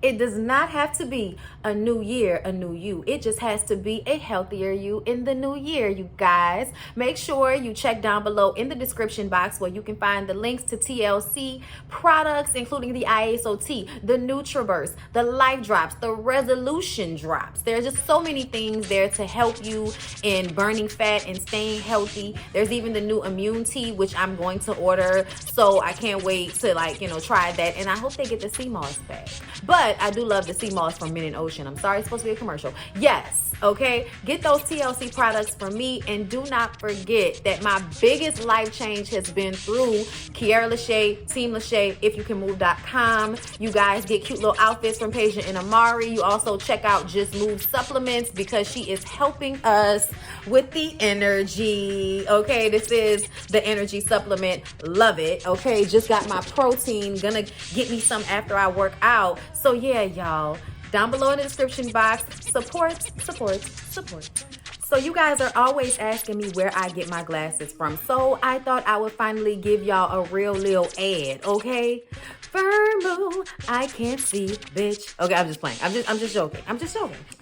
It does not have to be a new year, a new you. It just has to be a healthier you in the new year, you guys. Make sure you check down below in the description box where you can find the links to TLC products, including the ISOT, the NutriBurst, the Life Drops, the Resolution Drops. There's just so many things there to help you in burning fat and staying healthy. There's even the new Immune Tea, which I'm going to order. So I can't wait to try that. And I hope they get the sea moss back. But I do love the sea moss from Mint and Ocean. I'm sorry, it's supposed to be a commercial. Yes, okay? Get those TLC products from me. And do not forget that my biggest life change has been through Kiara LASHAE, Team LASHAE, ifyoucanmove.com. You guys get cute little outfits from Peja and Amari. You also check out Just Move supplements because she is helping us with the energy. Okay, this is the energy supplement. Love it. Okay, just got my protein. Gonna get me some after I work out. So yeah, y'all, down below in the description box, support. So you guys are always asking me where I get my glasses from. So I thought I would finally give y'all a real little ad, okay? Firmoo, I can't see, bitch. Okay, I'm just playing. I'm just joking.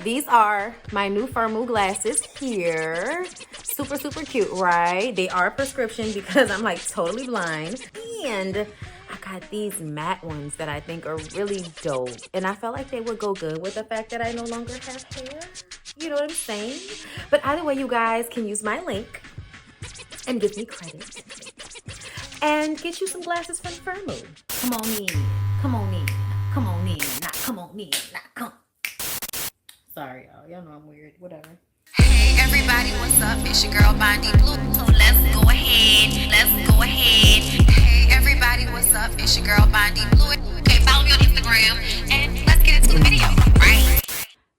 These are my new Firmoo glasses here. Super cute, right? They are prescription because I'm like totally blind. And I got these matte ones that I think are really dope. And I felt like they would go good with the fact that I no longer have hair. You know what I'm saying? But either way, you guys can use my link and give me credit. And get you some glasses from Firmoo. Come on in. Sorry, y'all. Y'all know I'm weird. Whatever. Hey everybody, what's up? It's your girl Bondi Blue. So let's go ahead. Hey everybody, what's up? It's your girl Bondi Blue. Okay, follow me on Instagram and let's get into the video, right?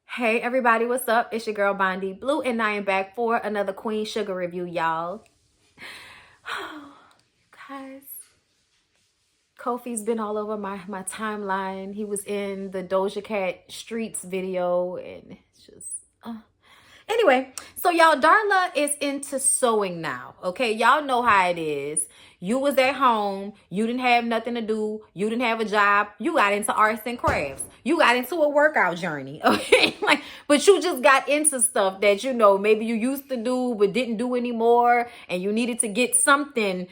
Hey everybody, what's up? It's your girl Bondi Blue and I am back for another Queen Sugar review, y'all. Guys, Kofi's been all over my timeline. He was in the Doja Cat Streets video and it's just anyway, so y'all, Darla is into sewing now. Okay, y'all know how it is. You was at home, you didn't have nothing to do, you didn't have a job, you got into arts and crafts, you got into a workout journey. Okay, but you just got into stuff that maybe you used to do but didn't do anymore, and you needed to get something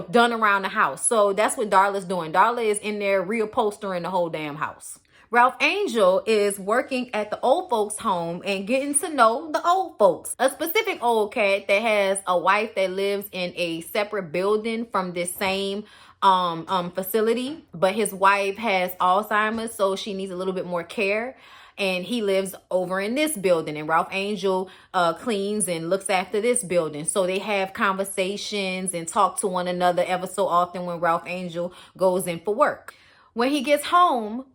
done around the house. So that's what Darla's doing. Darla is in there reupholstering the whole damn house. Ralph Angel is working at the old folks home and getting to know the old folks. A specific old cat that has a wife that lives in a separate building from this same facility, but his wife has Alzheimer's, so she needs a little bit more care. And he lives over in this building, and Ralph Angel cleans and looks after this building. So they have conversations and talk to one another ever so often when Ralph Angel goes in for work. When he gets home,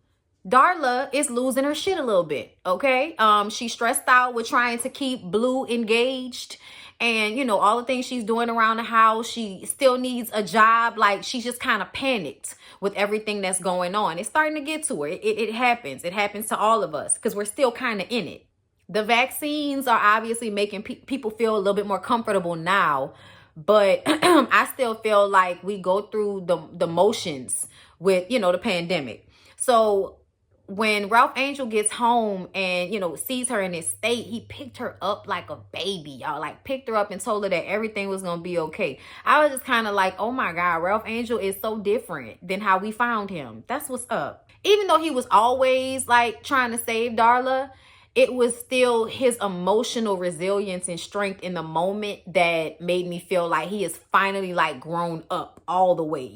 Darla is losing her shit a little bit, okay? She's stressed out with trying to keep Blue engaged and, all the things she's doing around the house. She still needs a job. Like, she's just kind of panicked with everything that's going on. It's starting to get to her. It happens. It happens to all of us because we're still kind of in it. The vaccines are obviously making people feel a little bit more comfortable now, but I still feel like we go through the motions with, the pandemic. So when Ralph Angel gets home and, sees her in this state, he picked her up like a baby, y'all. Like, picked her up and told her that everything was going to be okay. I was just kind of like, oh my God, Ralph Angel is so different than how we found him. That's what's up. Even though he was always like trying to save Darla, it was still his emotional resilience and strength in the moment that made me feel like he is finally like grown up all the way,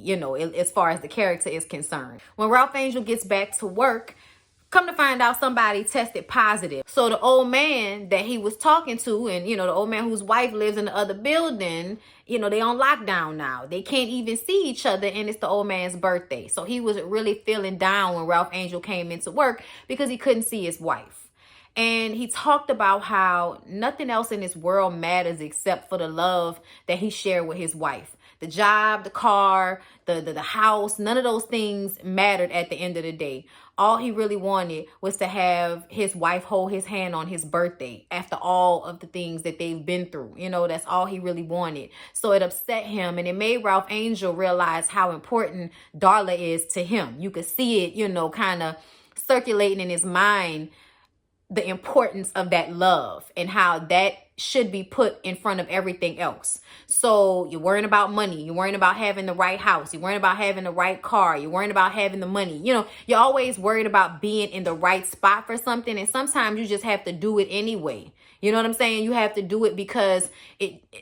as far as the character is concerned. When Ralph Angel gets back to work, come to find out somebody tested positive. So the old man that he was talking to, and, the old man whose wife lives in the other building, they on lockdown now. They can't even see each other, and it's the old man's birthday. So he was really feeling down when Ralph Angel came into work because he couldn't see his wife. And he talked about how nothing else in this world matters except for the love that he shared with his wife. The job, the car, the house, none of those things mattered at the end of the day. All he really wanted was to have his wife hold his hand on his birthday after all of the things that they've been through. That's all he really wanted. So it upset him, and it made Ralph Angel realize how important Darla is to him. You could see it, kind of circulating in his mind the importance of that love and how that should be put in front of everything else. So you're worrying about money. You're worrying about having the right house. You're worrying about having the right car. You're worrying about having the money. You know, you're always worried about being in the right spot for something. And sometimes you just have to do it anyway. You know what I'm saying? You have to do it because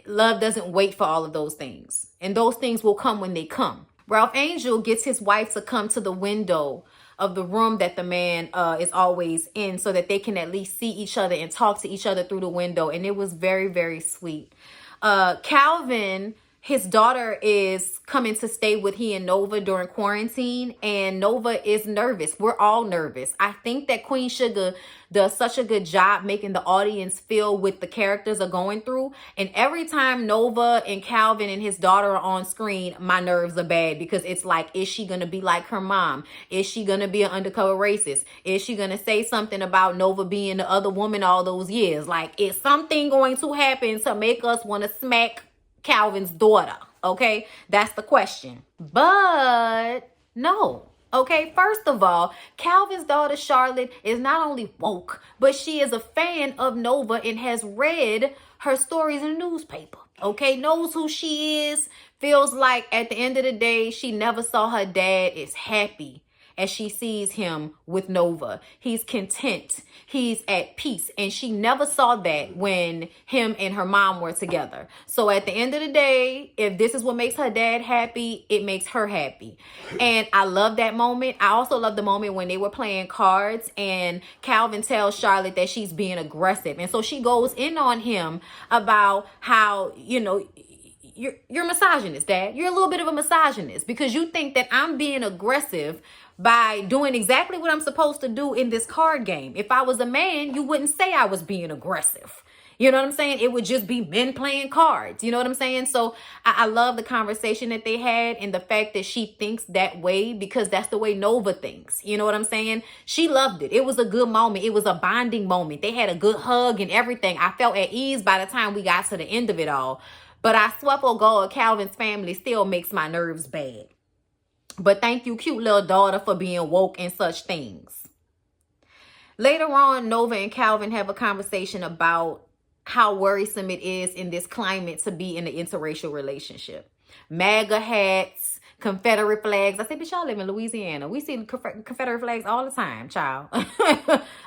love doesn't wait for all of those things. And those things will come when they come. Ralph Angel gets his wife to come to the window of the room that the man is always in so that they can at least see each other and talk to each other through the window. And it was very, very sweet. Calvin, his daughter is coming to stay with he and Nova during quarantine, and Nova is nervous. We're all nervous. I think that Queen Sugar does such a good job making the audience feel what the characters are going through. And every time Nova and Calvin and his daughter are on screen, my nerves are bad because it's like, is she going to be like her mom? Is she going to be an undercover racist? Is she going to say something about Nova being the other woman all those years? Like, is something going to happen to make us want to smack Calvin's daughter? Okay, that's the question. But no. Okay, first of all, Calvin's daughter Charlotte is not only woke, but she is a fan of Nova and has read her stories in the newspaper. Okay, knows who she is, feels like at the end of the day, she never saw her dad, is happy as she sees him with Nova. He's content. He's at peace. And she never saw that when him and her mom were together. So at the end of the day, if this is what makes her dad happy, it makes her happy. And I love that moment. I also love the moment when they were playing cards and Calvin tells Charlotte that she's being aggressive. And so she goes in on him about how, you know, you're misogynist, Dad. You're a little bit of a misogynist because you think that I'm being aggressive by doing exactly what I'm supposed to do in this card game. If I was a man, you wouldn't say I was being aggressive. You know what I'm saying? It would just be men playing cards. You know what I'm saying? So I love the conversation that they had and the fact that she thinks that way because that's the way Nova thinks. You know what I'm saying? She loved it. It was a good moment. It was a bonding moment. They had a good hug and everything. I felt at ease by the time we got to the end of it all. But I swear for God, Calvin's family still makes my nerves bad. But thank you, cute little daughter, for being woke and such things. Later on, Nova and Calvin have a conversation about how worrisome it is in this climate to be in an interracial relationship. MAGA hats, Confederate flags. I say, bitch, y'all live in Louisiana. We see Confederate flags all the time, child.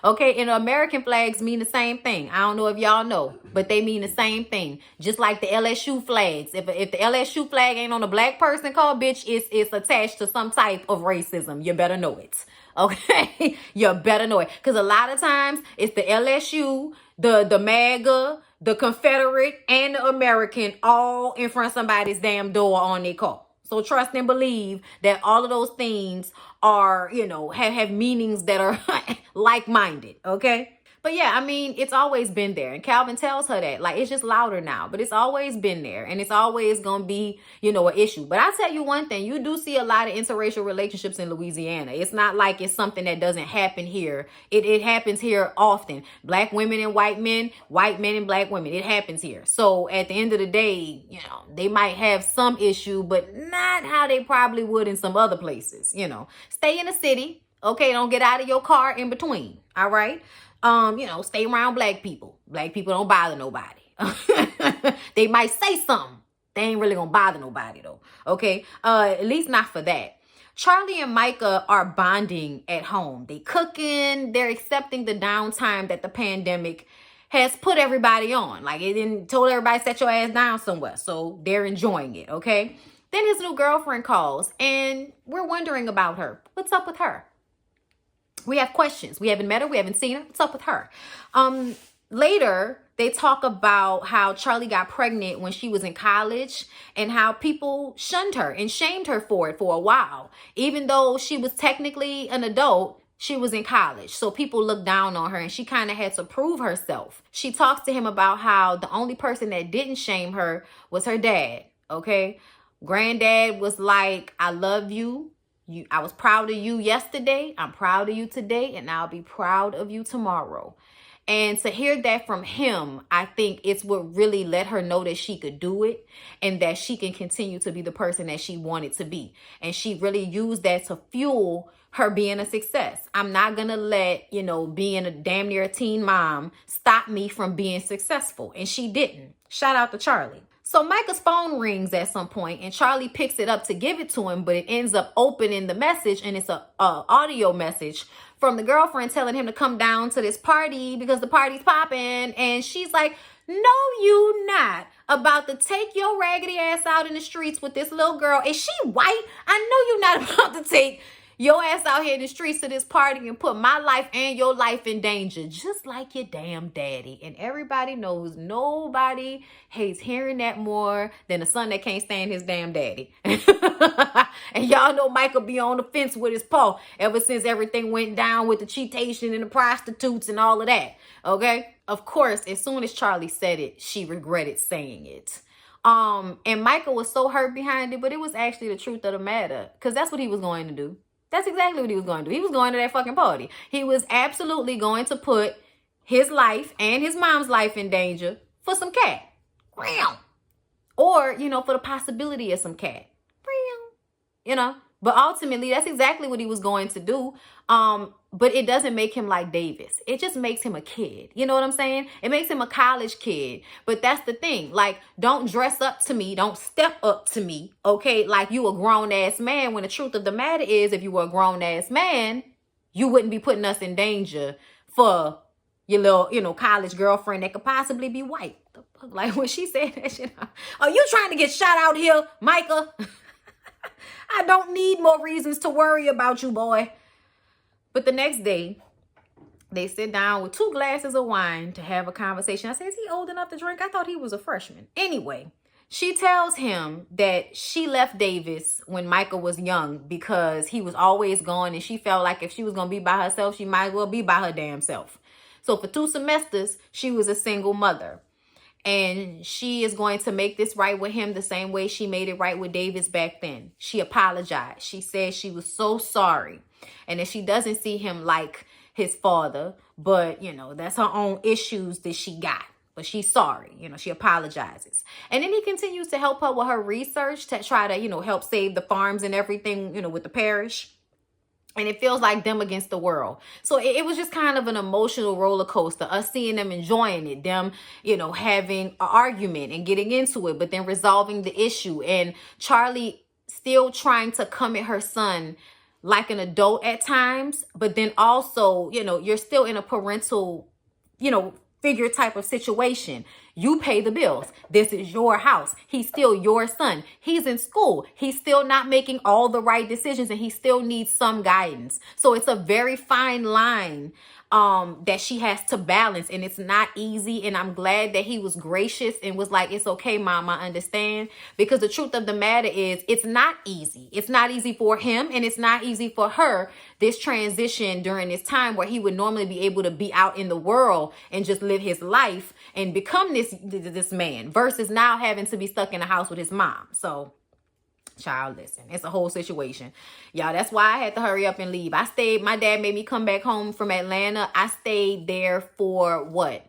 Okay, and American flags mean the same thing. I don't know if y'all know, but they mean the same thing. Just like the LSU flags. If the LSU flag ain't on a black person called, bitch, it's attached to some type of racism. You better know it. Okay, you better know it. Because a lot of times it's the LSU, the MAGA, the Confederate, and the American all in front of somebody's damn door on their car. So trust and believe that all of those things are, you know, have meanings that are like-minded, okay? But yeah, I mean, it's always been there. And Calvin tells her that. Like, it's just louder now. But it's always been there. And it's always going to be, you know, an issue. But I'll tell you one thing. You do see a lot of interracial relationships in Louisiana. It's not like it's something that doesn't happen here. It happens here often. Black women and white men and black women. It happens here. So at the end of the day, you know, they might have some issue, but not how they probably would in some other places. You know, stay in the city. Okay, don't get out of your car in between. All right. You know, stay around black people. Black people don't bother nobody. They might say something. They ain't really gonna bother nobody though. Okay. At least not for that. Charlie and Micah are bonding at home. They cooking. They're accepting the downtime that the pandemic has put everybody on. Like it didn't told everybody set your ass down somewhere. So they're enjoying it. Okay. Then his new girlfriend calls and we're wondering about her. What's up with her? We have questions. We haven't met her. We haven't seen her. What's up with her? Later, they talk about how Charlie got pregnant when she was in college and how people shunned her and shamed her for it for a while. Even though she was technically an adult, she was in college. So people looked down on her and she kind of had to prove herself. She talks to him about how the only person that didn't shame her was her dad. Okay. Granddad was like, I love you. I was proud of you yesterday. I'm proud of you today. And I'll be proud of you tomorrow. And to hear that from him, I think it's what really let her know that she could do it and that she can continue to be the person that she wanted to be. And she really used that to fuel her being a success. I'm not going to let, being a damn near a teen mom stop me from being successful. And she didn't. Shout out to Charlie. So Micah's phone rings at some point and Charlie picks it up to give it to him, but it ends up opening the message and it's a audio message from the girlfriend telling him to come down to this party because the party's popping. And she's like, no, you not about to take your raggedy ass out in the streets with this little girl. Is she white? I know you're not about to take your ass out here in the streets to this party and put my life and your life in danger, just like your damn daddy. And everybody knows nobody hates hearing that more than a son that can't stand his damn daddy. And y'all know Michael be on the fence with his paw ever since everything went down with the cheatation and the prostitutes and all of that. Okay? Of course, as soon as Charlie said it, she regretted saying it. And Michael was so hurt behind it, but it was actually the truth of the matter, because that's what he was going to do. That's exactly what he was going to do. He was going to that fucking party. He was absolutely going to put his life and his mom's life in danger for some cat. Or, for the possibility of some cat. But ultimately, that's exactly what he was going to do. But it doesn't make him like Davis. It just makes him a kid. You know what I'm saying? It makes him a college kid. But that's the thing. Like, don't dress up to me. Don't step up to me. Okay? Like you a grown-ass man, when the truth of the matter is, if you were a grown-ass man, you wouldn't be putting us in danger for your little, college girlfriend that could possibly be white. Like when she said that shit, are you trying to get shot out here, Micah? I don't need more reasons to worry about you, boy. But the next day, they sit down with 2 glasses of wine to have a conversation. I said, is he old enough to drink? I thought he was a freshman. Anyway, she tells him that she left Davis when Micah was young because he was always gone, and she felt like if she was going to be by herself, she might as well be by her damn self. So for 2 semesters, she was a single mother. And she is going to make this right with him the same way she made it right with Davis back then. She apologized. She said she was so sorry. And that she doesn't see him like his father. But, that's her own issues that she got. But she's sorry. She apologizes. And then he continues to help her with her research to try to, help save the farms and everything, with the parish. And it feels like them against the world. So it was just kind of an emotional roller coaster. Us seeing them enjoying it. Them, having an argument and getting into it. But then resolving the issue. And Charlie still trying to come at her son like an adult at times. But then also, you're still in a parental, figure type of situation. You pay the bills. This is your house. He's still your son. He's in school. He's still not making all the right decisions and he still needs some guidance. So it's a very fine line that she has to balance, and it's not easy. And I'm glad that he was gracious and was like, it's okay, Mom, I understand. Because the truth of the matter is, it's not easy. It's not easy for him and it's not easy for her, this transition during this time where he would normally be able to be out in the world and just live his life and become this man versus now having to be stuck in the house with his mom. So, child, listen, it's a whole situation. Y'all, that's why I had to hurry up and leave. My dad made me come back home from Atlanta. I stayed there for what?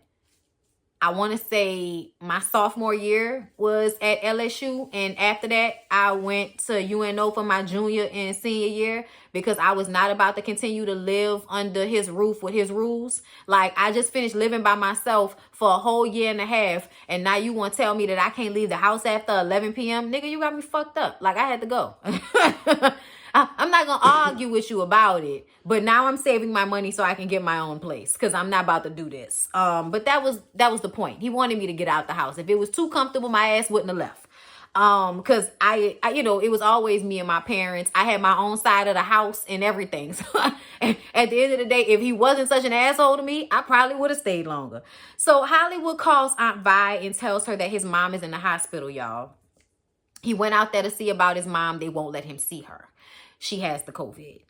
I want to say my sophomore year was at LSU. And after that, I went to UNO for my junior and senior year because I was not about to continue to live under his roof with his rules. Like, I just finished living by myself for a whole year and a half. And now you want to tell me that I can't leave the house after 11 p.m.? Nigga, you got me fucked up. Like, I had to go. I'm not going to argue with you about it. But now I'm saving my money so I can get my own place because I'm not about to do this. But that was the point. He wanted me to get out the house. If it was too comfortable, my ass wouldn't have left. Because I it was always me and my parents. I had my own side of the house and everything. So at the end of the day, if he wasn't such an asshole to me, I probably would have stayed longer. So Hollywood calls Aunt Vi and tells her that his mom is in the hospital, y'all. He went out there to see about his mom. They won't let him see her. She has the COVID.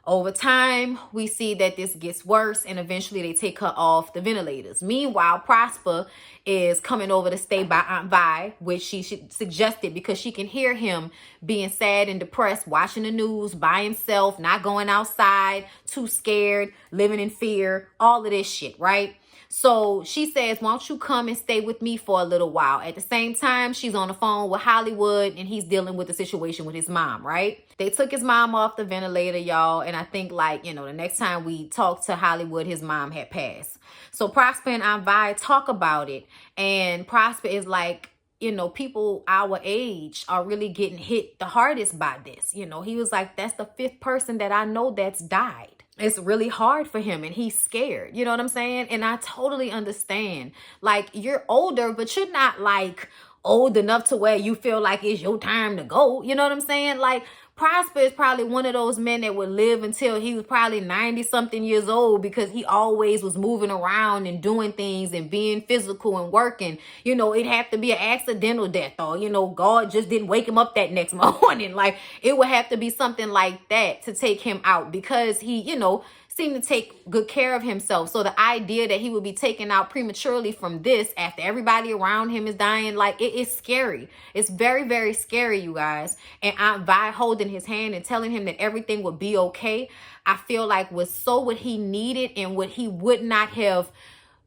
Over time, we see that this gets worse, and eventually they take her off the ventilators. Meanwhile, Prosper is coming over to stay by Aunt Vi, which she suggested because she can hear him being sad and depressed, watching the news by himself, not going outside, too scared, living in fear, all of this shit, right? So she says, why don't you come and stay with me for a little while? At the same time, she's on the phone with Hollywood and he's dealing with the situation with his mom, right? They took his mom off the ventilator, y'all. And I think, like, you know, the next time we talked to Hollywood, his mom had passed. So Prosper and Aunt Vi talk about it. And Prosper is like, you know, people our age are really getting hit the hardest by this. You know, he was like, that's the 5th person that I know that's died. It's really hard for him and he's scared. You know what I'm saying? And I totally understand. Like, you're older, but you're not like old enough to where you feel like it's your time to go. You know what I'm saying? Like, Prosper is probably one of those men that would live until he was probably 90 something years old, because he always was moving around and doing things and being physical and working. You know, it'd have to be an accidental death, or, you know, God just didn't wake him up that next morning. Like, it would have to be something like that to take him out, because he, you know, seemed to take good care of himself. So the idea that he would be taken out prematurely from this after everybody around him is dying, like, it is scary. It's very, very scary, you guys. And Aunt Vi holding his hand and telling him that everything would be okay, I feel like was so what he needed and what he would not have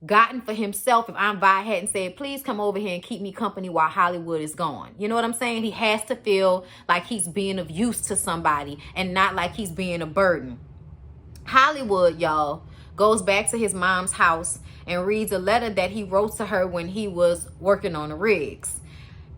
gotten for himself if Aunt Vi hadn't said, please come over here and keep me company while Hollywood is gone. You know what I'm saying? He has to feel like he's being of use to somebody and not like he's being a burden. Hollywood, y'all, goes back to his mom's house and reads a letter that he wrote to her when he was working on the rigs.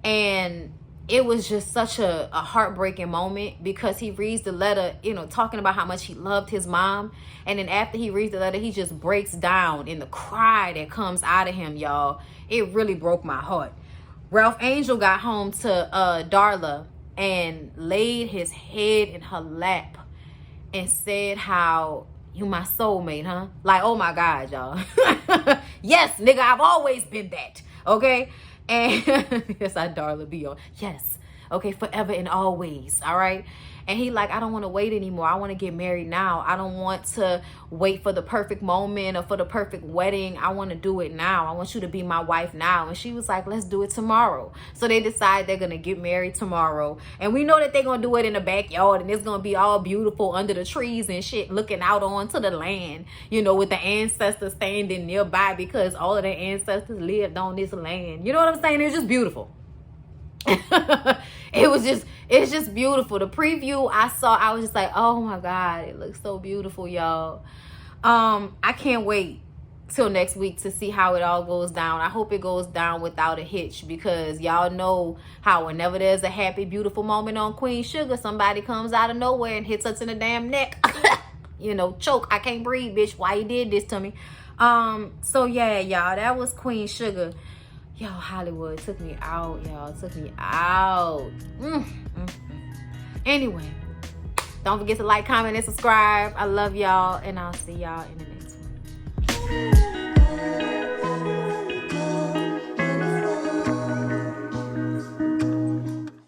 And it was just such a heartbreaking moment, because he reads the letter, you know, talking about how much he loved his mom. And then after he reads the letter, he just breaks down, and the cry that comes out of him, y'all, it really broke my heart. Ralph Angel got home to Darla and laid his head in her lap and said how, you my soulmate, huh? Like, oh my God, y'all. Yes, nigga, I've always been that. Okay? And yes, I Darla be on. Yes. Okay, forever and always. All right? And he like, I don't want to wait anymore. I want to get married now. I don't want to wait for the perfect moment or for the perfect wedding. I want to do it now. I want you to be my wife now. And she was like, let's do it tomorrow. So they decide they're going to get married tomorrow. And we know that they're going to do it in the backyard. And it's going to be all beautiful under the trees and shit, looking out onto the land, you know, with the ancestors standing nearby, because all of their ancestors lived on this land. You know what I'm saying? It's just beautiful. It's just beautiful. The preview I saw, I was just like, oh my God, it looks so beautiful, y'all. I can't wait till next week to see how it all goes down. I hope it goes down without a hitch, because y'all know how whenever there's a happy, beautiful moment on Queen Sugar, somebody comes out of nowhere and hits us in the damn neck. You know, choke, I can't breathe, bitch. Why you did this to me? So yeah, y'all, that was Queen Sugar. Yo, Hollywood took me out, y'all. Took me out. Anyway, don't forget to like, comment, and subscribe. I love y'all, and I'll see y'all in the next